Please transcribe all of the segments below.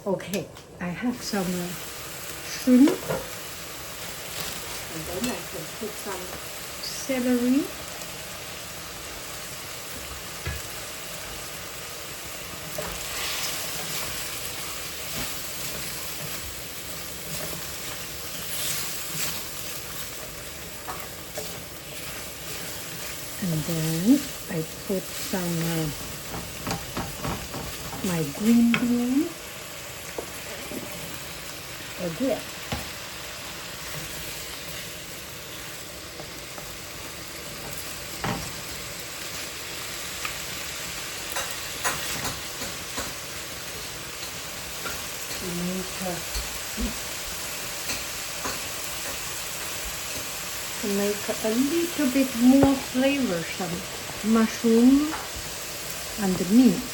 Okay, I have some shrimp, and then I can put some celery. And then I put some my green bean again. To make a little bit more flavorsome mushroom and meat.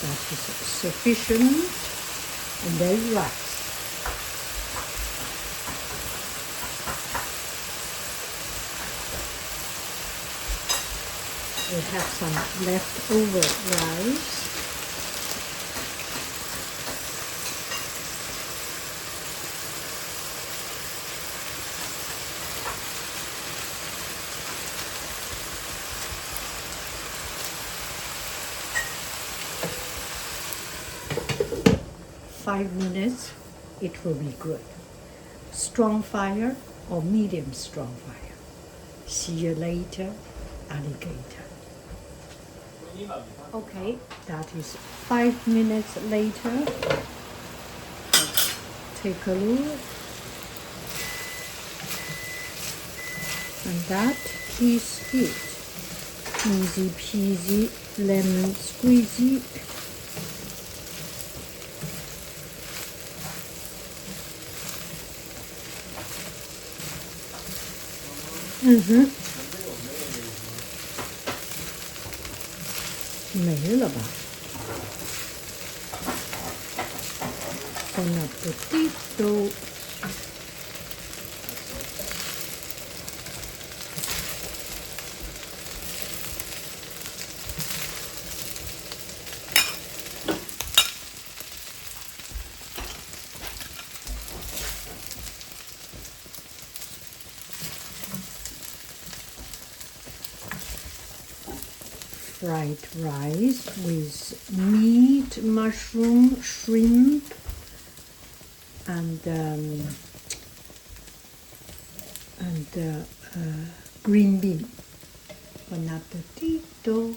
That is sufficient, and then rice. We have some leftover rice. Five minutes, it will be good. Strong fire or medium strong fire. See you later, alligator. Okay, that is 5 minutes later. Let's take a look. And that is it. Easy peasy, lemon squeezy.没了吧 Bon appetito. Fried rice with meat, mushroom, shrimp, and green bean. Bon appetito.